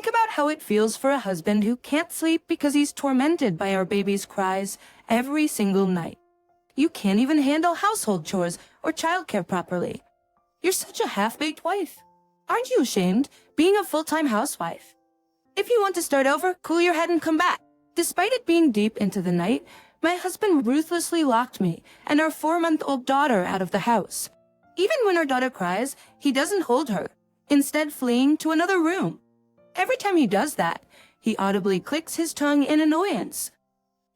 think about how it feels for a husband who can't sleep because he's tormented by our baby's cries every single night. You can't even handle household chores or childcare properly. You're such a half-baked wife. Aren't you ashamed, being a full-time housewife? If you want to start over, cool your head and come back. Despite it being deep into the night, my husband ruthlessly locked me and our 4-month-old daughter out of the house. Even when our daughter cries, he doesn't hold her, instead fleeing to another room. Every time he does that, he audibly clicks his tongue in annoyance.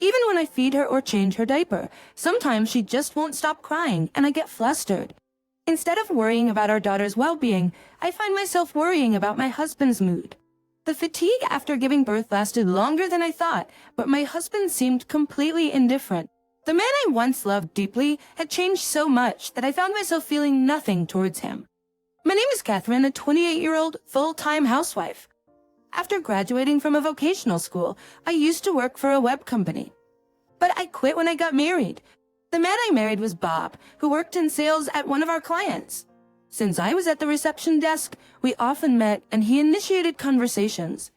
Even when I feed her or change her diaper, sometimes she just won't stop crying and I get flustered. Instead of worrying about our daughter's well-being, I find myself worrying about my husband's mood. The fatigue after giving birth lasted longer than I thought, but my husband seemed completely indifferent. The man I once loved deeply had changed so much that I found myself feeling nothing towards him. My name is Catherine, a 28-year-old full-time housewife. After graduating from a vocational school, I used to work for a web company. But I quit when I got married. The man I married was Bob, who worked in sales at one of our clients. Since I was at the reception desk, we often met and he initiated conversations.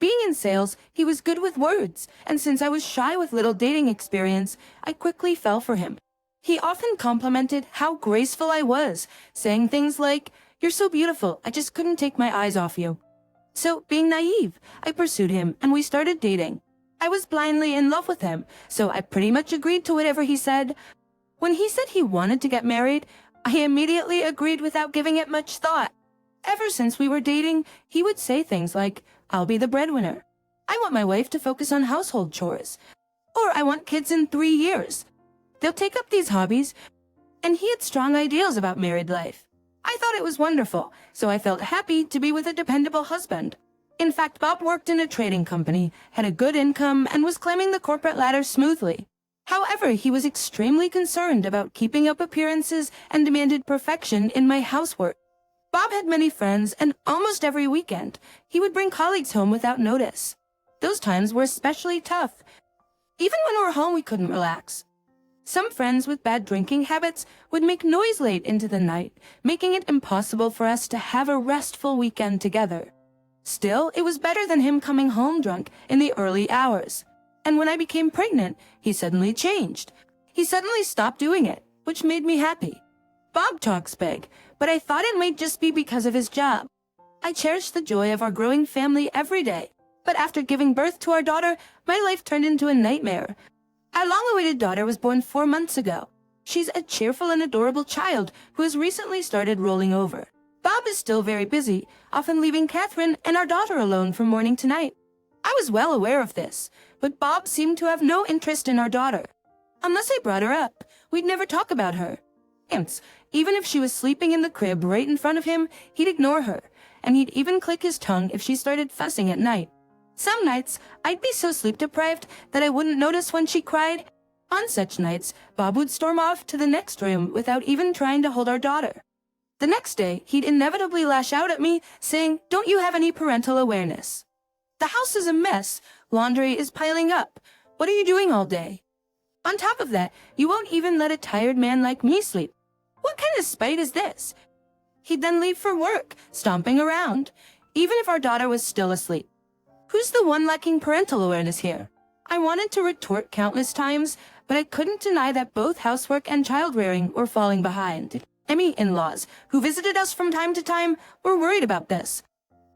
Being in sales, he was good with words, and since I was shy with little dating experience, I quickly fell for him. He often complimented how graceful I was, saying things like, "You're so beautiful, I just couldn't take my eyes off you." So, being naive, I pursued him and we started dating. I was blindly in love with him, so I pretty much agreed to whatever he said. When he said he wanted to get married, I immediately agreed without giving it much thought. Ever since we were dating, he would say things like, "I'll be the breadwinner. I want my wife to focus on household chores." Or, "I want kids in 3 years. They'll take up these hobbies." And he had strong ideals about married life. I thought it was wonderful, so I felt happy to be with a dependable husband. In fact, Bob worked in a trading company, had a good income, and was climbing the corporate ladder smoothly. However, he was extremely concerned about keeping up appearances and demanded perfection in my housework. Bob had many friends, and almost every weekend, he would bring colleagues home without notice. Those times were especially tough. Even when we were home, we couldn't relax. Some friends with bad drinking habits would make noise late into the night, making it impossible for us to have a restful weekend together. Still, it was better than him coming home drunk in the early hours. And when I became pregnant, he suddenly changed. He suddenly stopped doing it, which made me happy. Bob talks big, but I thought it might just be because of his job. I cherished the joy of our growing family every day, but after giving birth to our daughter, my life turned into a nightmare. Our long-awaited daughter was born 4 months ago. She's a cheerful and adorable child who has recently started rolling over. Bob is still very busy, often leaving Catherine and our daughter alone from morning to night. I was well aware of this, but Bob seemed to have no interest in our daughter. Unless I brought her up, we'd never talk about her. Hence, even if she was sleeping in the crib right in front of him, he'd ignore her, and he'd even click his tongue if she started fussing at night. Some nights, I'd be so sleep-deprived that I wouldn't notice when she cried. On such nights, Bob would storm off to the next room without even trying to hold our daughter. The next day, he'd inevitably lash out at me, saying, "Don't you have any parental awareness? The house is a mess. Laundry is piling up. What are you doing all day? On top of that, you won't even let a tired man like me sleep. What kind of spite is this?" He'd then leave for work, stomping around, even if our daughter was still asleep. Who's the one lacking parental awareness here? I wanted to retort countless times, but I couldn't deny that both housework and child-rearing were falling behind. In-laws, who visited us from time to time, were worried about this.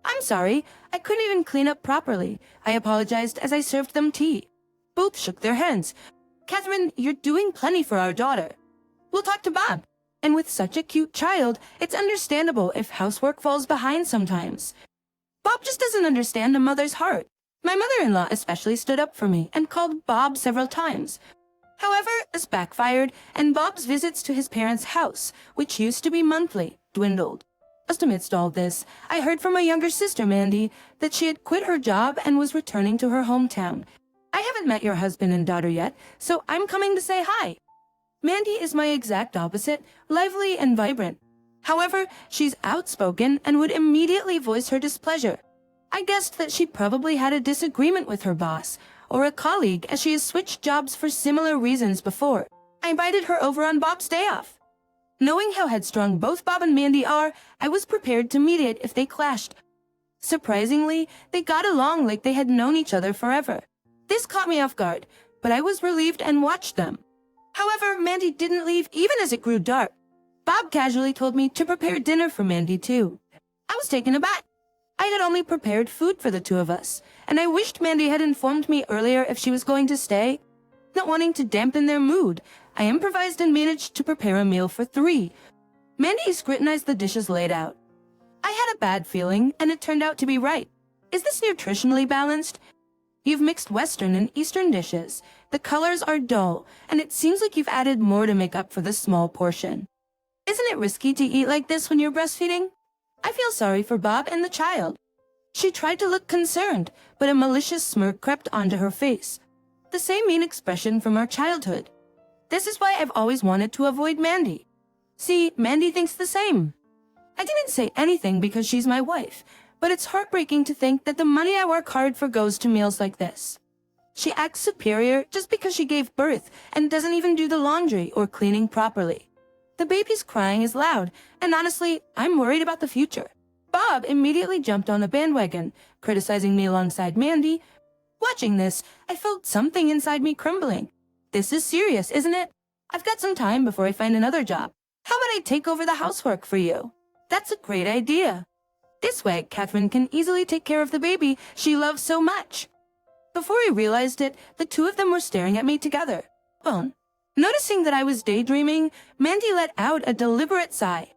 "I'm sorry, I couldn't even clean up properly," I apologized as I served them tea. Both shook their heads. "Catherine, you're doing plenty for our daughter. We'll talk to Bob." And with such a cute child, it's understandable if housework falls behind sometimes. Bob just doesn't understand a mother's heart. My mother-in-law especially stood up for me and called Bob several times. However, this backfired, and Bob's visits to his parents' house, which used to be monthly, dwindled. Just amidst all this, I heard from my younger sister, Mandy, that she had quit her job and was returning to her hometown. "I haven't met your husband and daughter yet, so I'm coming to say hi." Mandy is my exact opposite, lively and vibrant. However, she's outspoken and would immediately voice her displeasure. I guessed that she probably had a disagreement with her boss, or a colleague, as she has switched jobs for similar reasons before. I invited her over on Bob's day off. Knowing how headstrong both Bob and Mandy are, I was prepared to mediate if they clashed. Surprisingly, they got along like they had known each other forever. This caught me off guard, but I was relieved and watched them. However, Mandy didn't leave even as it grew dark. Bob casually told me to prepare dinner for Mandy too. I was taken aback. I had only prepared food for the two of us, and I wished Mandy had informed me earlier if she was going to stay. Not wanting to dampen their mood, I improvised and managed to prepare a meal for 3. Mandy scrutinized the dishes laid out. I had a bad feeling, and it turned out to be right. Is this nutritionally balanced? You've mixed Western and Eastern dishes. The colors are dull, and it seems like you've added more to make up for the small portion. Isn't it risky to eat like this when you're breastfeeding? I feel sorry for Bob and the child. She tried to look concerned, but a malicious smirk crept onto her face. The same mean expression from our childhood. This is why I've always wanted to avoid Mandy. See, Mandy thinks the same. I didn't say anything because she's my wife, but it's heartbreaking to think that the money I work hard for goes to meals like this. She acts superior just because she gave birth and doesn't even do the laundry or cleaning properly. The baby's crying is loud, and honestly, I'm worried about the future. Bob immediately jumped on the bandwagon, criticizing me alongside Mandy. Watching this, I felt something inside me crumbling. This is serious, isn't it? I've got some time before I find another job. How about I take over the housework for you? That's a great idea. This way, Catherine can easily take care of the baby she loves so much. Before I realized it, the two of them were staring at me together. Well, noticing that I was daydreaming, Mandy let out a deliberate sigh.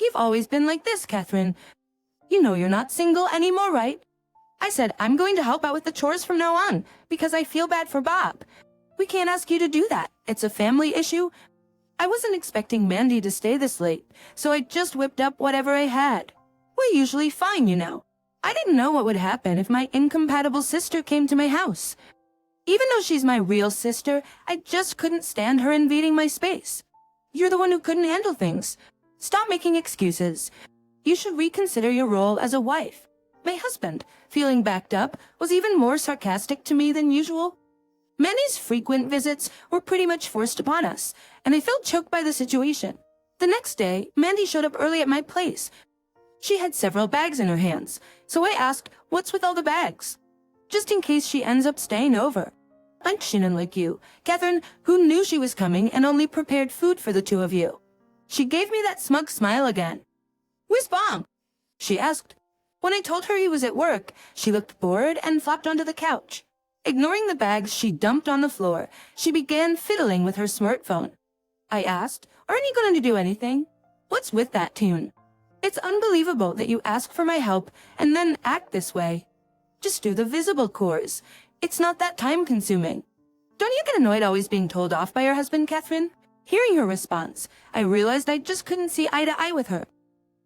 You've always been like this, Catherine. You know you're not single anymore, right? I said I'm going to help out with the chores from now on, because I feel bad for Bob. We can't ask you to do that. It's a family issue. I wasn't expecting Mandy to stay this late, so I just whipped up whatever I had. We're usually fine, you know. I didn't know what would happen if my incompatible sister came to my house. Even though she's my real sister, I just couldn't stand her invading my space. You're the one who couldn't handle things. Stop making excuses. You should reconsider your role as a wife. My husband, feeling backed up, was even more sarcastic to me than usual. Mandy's frequent visits were pretty much forced upon us, and I felt choked by the situation. The next day, Mandy showed up early at my place. She had several bags in her hands, so I asked, "What's with all the bags?" Just in case she ends up staying over. I'm shinin' like you, Catherine, who knew she was coming and only prepared food for the two of you. She gave me that smug smile again. "Where's Bob?" she asked. When I told her he was at work, she looked bored and flopped onto the couch. Ignoring the bags she dumped on the floor, she began fiddling with her smartphone. I asked, "Aren't you going to do anything? What's with that tune? It's unbelievable that you ask for my help and then act this way. Just do the visible chores. It's not that time-consuming." Don't you get annoyed always being told off by your husband, Catherine? Hearing her response, I realized I just couldn't see eye to eye with her.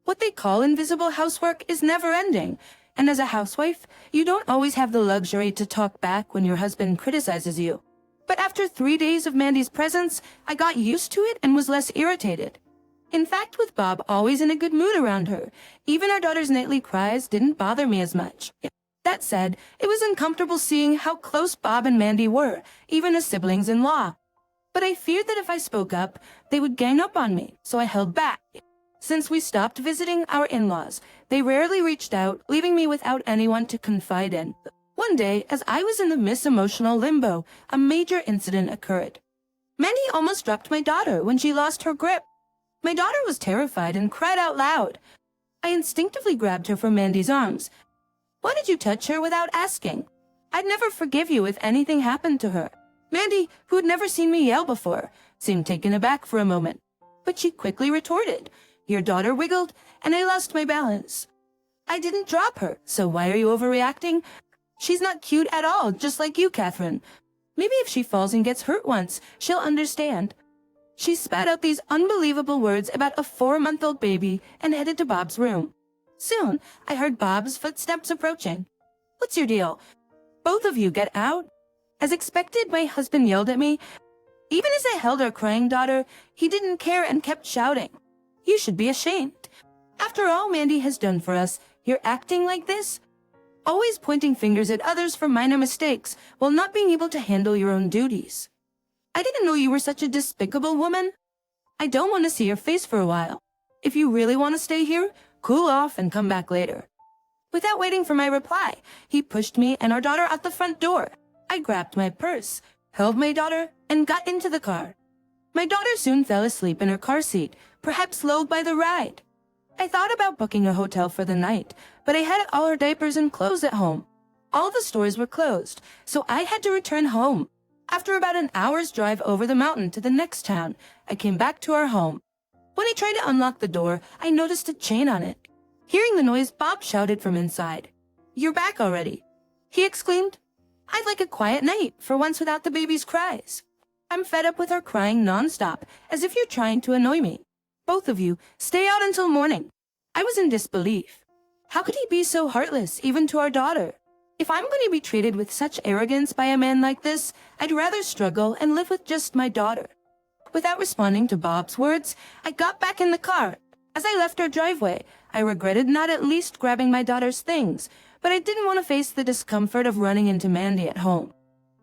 What they call invisible housework is never-ending, and as a housewife, you don't always have the luxury to talk back when your husband criticizes you. But after 3 days of Mandy's presence, I got used to it and was less irritated. In fact, with Bob always in a good mood around her, even our daughter's nightly cries didn't bother me as much. That said, it was uncomfortable seeing how close Bob and Mandy were, even as siblings-in-law. But I feared that if I spoke up, they would gang up on me, so I held back. Since we stopped visiting our in-laws, they rarely reached out, leaving me without anyone to confide in. One day, as I was in the emotional limbo, a major incident occurred. Mandy almost dropped my daughter when she lost her grip. My daughter was terrified and cried out loud. I instinctively grabbed her from Mandy's arms. "Why did you touch her without asking? I'd never forgive you if anything happened to her." Mandy, who had never seen me yell before, seemed taken aback for a moment. But she quickly retorted. Your daughter wiggled, and I lost my balance. I didn't drop her, so why are you overreacting? She's not cute at all, just like you, Catherine. Maybe if she falls and gets hurt once, she'll understand. She spat out these unbelievable words about a 4-month-old baby and headed to Bob's room. Soon, I heard Bob's footsteps approaching. "What's your deal? Both of you get out." As expected, my husband yelled at me. Even as I held our crying daughter, he didn't care and kept shouting. "You should be ashamed. After all Mandy has done for us, you're acting like this? Always pointing fingers at others for minor mistakes while not being able to handle your own duties. I didn't know you were such a despicable woman. I don't want to see your face for a while. If you really want to stay here, cool off and come back later." Without waiting for my reply, he pushed me and our daughter out the front door. I grabbed my purse, held my daughter, and got into the car. My daughter soon fell asleep in her car seat, perhaps lulled by the ride. I thought about booking a hotel for the night, but I had all her diapers and clothes at home. All the stores were closed, so I had to return home. After about an hour's drive over the mountain to the next town, I came back to our home. When I tried to unlock the door, I noticed a chain on it. Hearing the noise, Bob shouted from inside. "You're back already," he exclaimed. "I'd like a quiet night, for once without the baby's cries. I'm fed up with her crying nonstop, as if you're trying to annoy me. Both of you, stay out until morning." I was in disbelief. How could he be so heartless, even to our daughter? If I'm going to be treated with such arrogance by a man like this, I'd rather struggle and live with just my daughter. Without responding to Bob's words, I got back in the car. As I left our driveway, I regretted not at least grabbing my daughter's things, but I didn't want to face the discomfort of running into Mandy at home.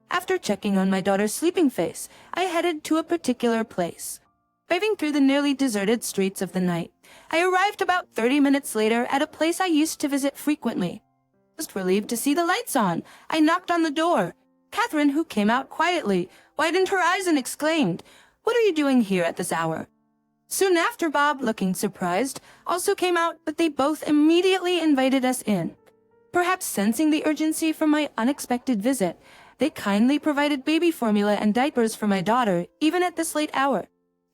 After checking on my daughter's sleeping face, I headed to a particular place. Driving through the nearly deserted streets of the night, I arrived about 30 minutes later at a place I used to visit frequently. Just relieved to see the lights on, I knocked on the door. Catherine, who came out quietly, widened her eyes and exclaimed, "What are you doing here at this hour?" Soon after, Bob, looking surprised, also came out, but they both immediately invited us in. Perhaps sensing the urgency from my unexpected visit, they kindly provided baby formula and diapers for my daughter, even at this late hour.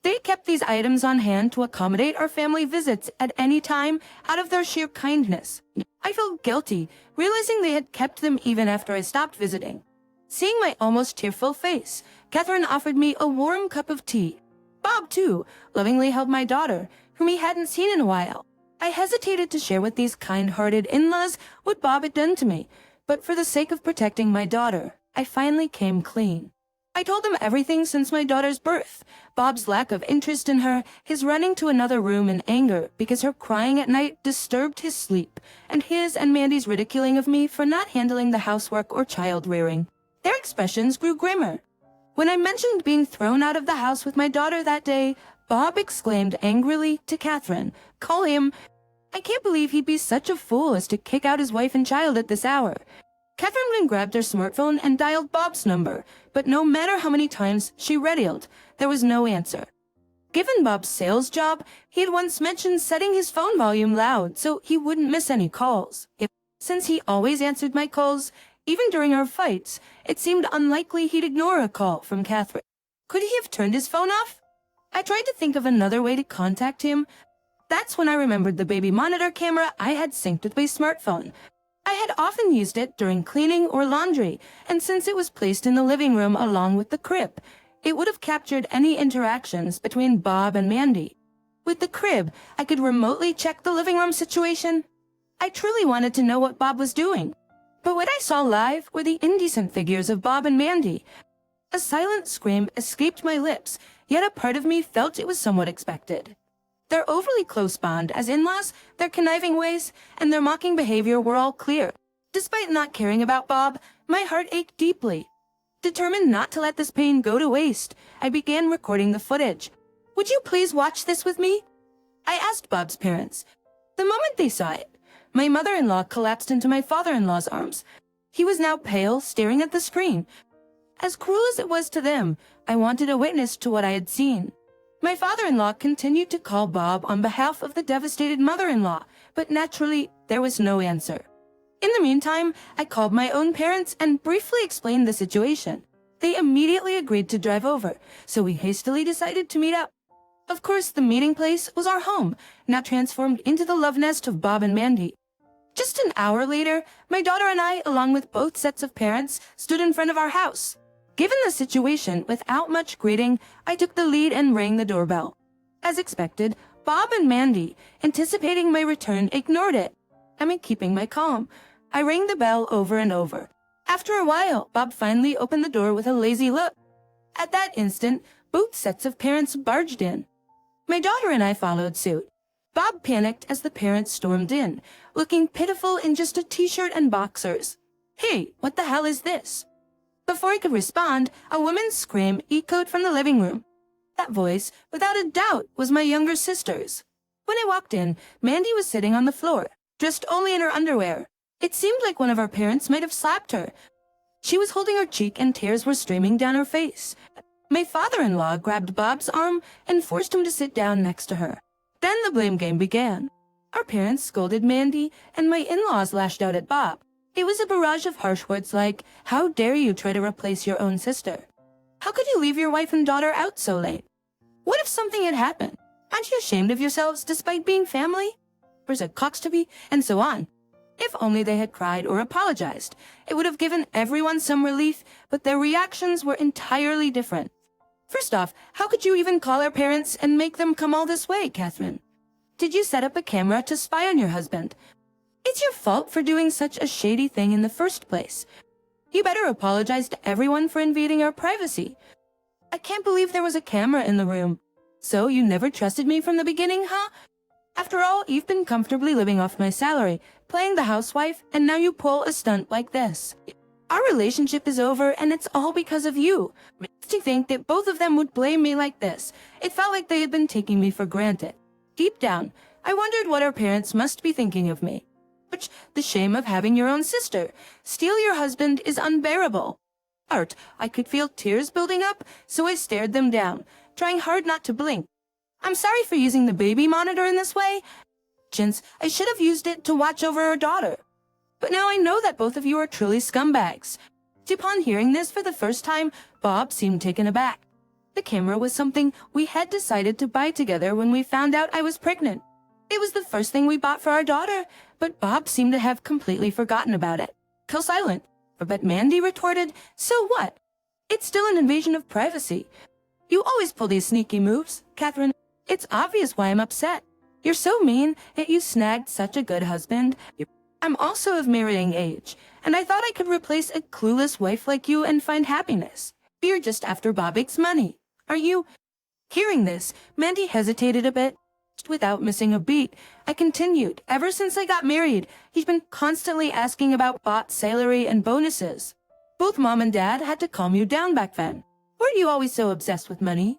They kept these items on hand to accommodate our family visits at any time out of their sheer kindness. I felt guilty, realizing they had kept them even after I stopped visiting. Seeing my almost tearful face, Catherine offered me a warm cup of tea. Bob, too, lovingly held my daughter, whom he hadn't seen in a while. I hesitated to share with these kind-hearted in-laws what Bob had done to me, but for the sake of protecting my daughter, I finally came clean. I told them everything since my daughter's birth, Bob's lack of interest in her, his running to another room in anger because her crying at night disturbed his sleep, and his and Mandy's ridiculing of me for not handling the housework or child-rearing. Their expressions grew grimmer. When I mentioned being thrown out of the house with my daughter that day, Bob exclaimed angrily to Catherine, "Call him. I can't believe he'd be such a fool as to kick out his wife and child at this hour." Catherine then grabbed her smartphone and dialed Bob's number, but no matter how many times she radialed, there was no answer. Given Bob's sales job, he had once mentioned setting his phone volume loud so he wouldn't miss any calls. Since he always answered my calls, even during our fights, it seemed unlikely he'd ignore a call from Catherine. Could he have turned his phone off? I tried to think of another way to contact him. That's when I remembered the baby monitor camera I had synced with my smartphone. I had often used it during cleaning or laundry, and since it was placed in the living room along with the crib, it would have captured any interactions between Bob and Mandy. With the crib, I could remotely check the living room situation. I truly wanted to know what Bob was doing. But what I saw live were the indecent figures of Bob and Mandy. A silent scream escaped my lips, yet a part of me felt it was somewhat expected. Their overly close bond as in-laws, their conniving ways, and their mocking behavior were all clear. Despite not caring about Bob, my heart ached deeply. Determined not to let this pain go to waste, I began recording the footage. "Would you please watch this with me?" I asked Bob's parents. The moment they saw it, my mother-in-law collapsed into my father-in-law's arms. He was now pale, staring at the screen. As cruel as it was to them, I wanted a witness to what I had seen. My father-in-law continued to call Bob on behalf of the devastated mother-in-law, but naturally, there was no answer. In the meantime, I called my own parents and briefly explained the situation. They immediately agreed to drive over, so we hastily decided to meet up. Of course, the meeting place was our home, now transformed into the love nest of Bob and Mandy. Just an hour later, my daughter and I, along with both sets of parents, stood in front of our house. Given the situation, without much greeting, I took the lead and rang the doorbell. As expected, Bob and Mandy, anticipating my return, ignored it. Keeping my calm, I rang the bell over and over. After a while, Bob finally opened the door with a lazy look. At that instant, both sets of parents barged in. My daughter and I followed suit. Bob panicked as the parents stormed in, looking pitiful in just a t-shirt and boxers. "Hey, what the hell is this?" Before I could respond, a woman's scream echoed from the living room. That voice, without a doubt, was my younger sister's. When I walked in, Mandy was sitting on the floor, dressed only in her underwear. It seemed like one of our parents might have slapped her. She was holding her cheek and tears were streaming down her face. My father-in-law grabbed Bob's arm and forced him to sit down next to her. Then the blame game began. Our parents scolded Mandy, and my in-laws lashed out at Bob. It was a barrage of harsh words like, "How dare you try to replace your own sister? How could you leave your wife and daughter out so late? What if something had happened? Aren't you ashamed of yourselves despite being family? Where's a Coxtoby?" And so on. If only they had cried or apologized, it would have given everyone some relief, but their reactions were entirely different. First off, how could you even call our parents and make them come all this way, Catherine? Did you set up a camera to spy on your husband? It's your fault for doing such a shady thing in the first place. You better apologize to everyone for invading our privacy. I can't believe there was a camera in the room. So you never trusted me from the beginning, huh? After all, you've been comfortably living off my salary, playing the housewife, and now you pull a stunt like this. Our relationship is over, and it's all because of you. To think that both of them would blame me like this, it felt like they had been taking me for granted. Deep down, I wondered what our parents must be thinking of me. But the shame of having your own sister steal your husband is unbearable. Art, I could feel tears building up, so I stared them down, trying hard not to blink. I'm sorry for using the baby monitor in this way. Gents, I should have used it to watch over our daughter. But now I know that both of you are truly scumbags. Upon hearing this for the first time, Bob seemed taken aback. The camera was something we had decided to buy together when we found out I was pregnant. It was the first thing we bought for our daughter, but Bob seemed to have completely forgotten about it. Kill silent. But Mandy retorted, "So what? It's still an invasion of privacy. You always pull these sneaky moves, Catherine. It's obvious why I'm upset. You're so mean that you snagged such a good husband. I'm also of marrying age, and I thought I could replace a clueless wife like you and find happiness. You're just after Bobbick's money. Are you?" Hearing this, Mandy hesitated a bit. Without missing a beat, I continued. "Ever since I got married, he's been constantly asking about Bot's salary and bonuses. Both Mom and Dad had to calm you down back then. Weren't you always so obsessed with money?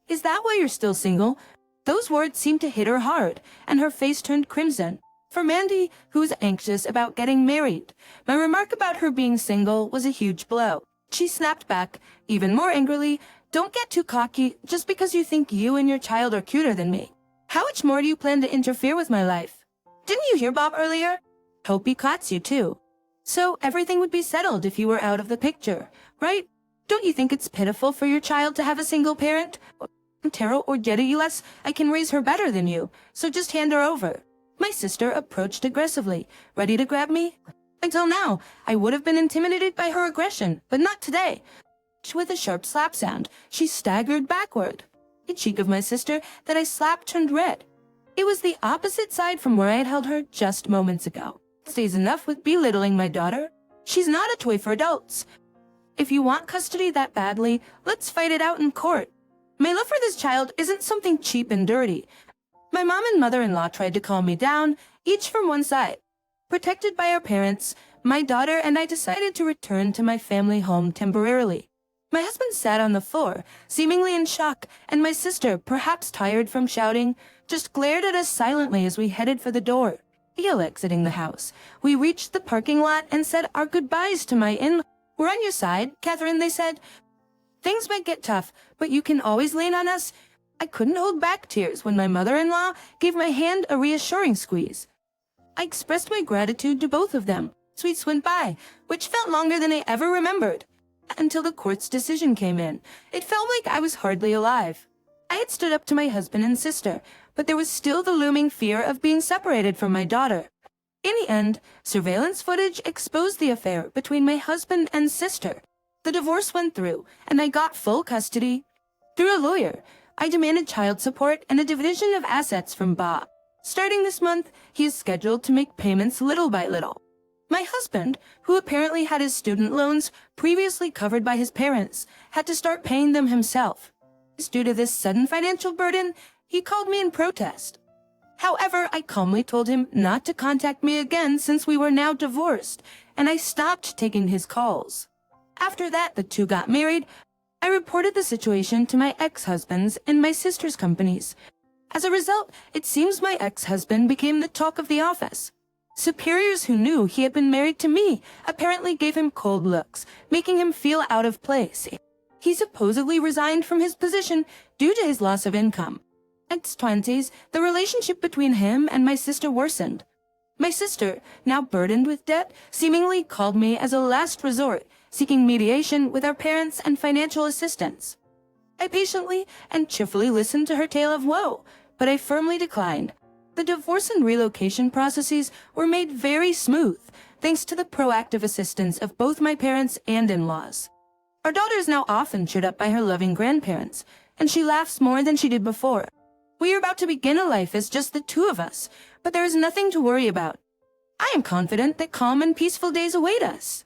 Is that why you're still single?" Those words seemed to hit her hard, and her face turned crimson. For Mandy, who was anxious about getting married, my remark about her being single was a huge blow. She snapped back, even more angrily, "Don't get too cocky just because you think you and your child are cuter than me. How much more do you plan to interfere with my life? Didn't you hear Bob earlier? Hope he caught you too. So everything would be settled if you were out of the picture, right? Don't you think it's pitiful for your child to have a single parent? Taro or Gedulus, I can raise her better than you, so just hand her over." My sister approached aggressively, ready to grab me. Until now, I would have been intimidated by her aggression, but not today. With a sharp slap sound, she staggered backward. The cheek of my sister that I slapped turned red. It was the opposite side from where I had held her just moments ago. Stays enough with belittling my daughter. She's not a toy for adults. If you want custody that badly, let's fight it out in court. My love for this child isn't something cheap and dirty. My mom and mother-in-law tried to calm me down, each from one side. Protected by our parents, my daughter and I decided to return to my family home temporarily. My husband sat on the floor, seemingly in shock, and my sister, perhaps tired from shouting, just glared at us silently as we headed for the door. Exiting the house, we reached the parking lot and said our goodbyes to my in-laws. "We're on your side, Catherine," they said. "Things might get tough, but you can always lean on us." I couldn't hold back tears when my mother-in-law gave my hand a reassuring squeeze. I expressed my gratitude to both of them. Weeks went by, which felt longer than I ever remembered. Until the court's decision came in, it felt like I was hardly alive. I had stood up to my husband and sister, but there was still the looming fear of being separated from my daughter. In the end, surveillance footage exposed the affair between my husband and sister. The divorce went through, and I got full custody. Through a lawyer, I demanded child support and a division of assets from Bob. Starting this month, he is scheduled to make payments little by little. My husband, who apparently had his student loans previously covered by his parents, had to start paying them himself. Due to this sudden financial burden, he called me in protest. However, I calmly told him not to contact me again since we were now divorced, and I stopped taking his calls. After that, the two got married. I reported the situation to my ex-husband's and my sister's companies. As a result, it seems my ex-husband became the talk of the office. Superiors who knew he had been married to me apparently gave him cold looks, making him feel out of place. He supposedly resigned from his position due to his loss of income. At his 20s, the relationship between him and my sister worsened. My sister, now burdened with debt, seemingly called me as a last resort, seeking mediation with our parents and financial assistance. I patiently and cheerfully listened to her tale of woe, but I firmly declined. The divorce and relocation processes were made very smooth, thanks to the proactive assistance of both my parents and in-laws. Our daughter is now often cheered up by her loving grandparents, and she laughs more than she did before. We are about to begin a life as just the two of us, but there is nothing to worry about. I am confident that calm and peaceful days await us.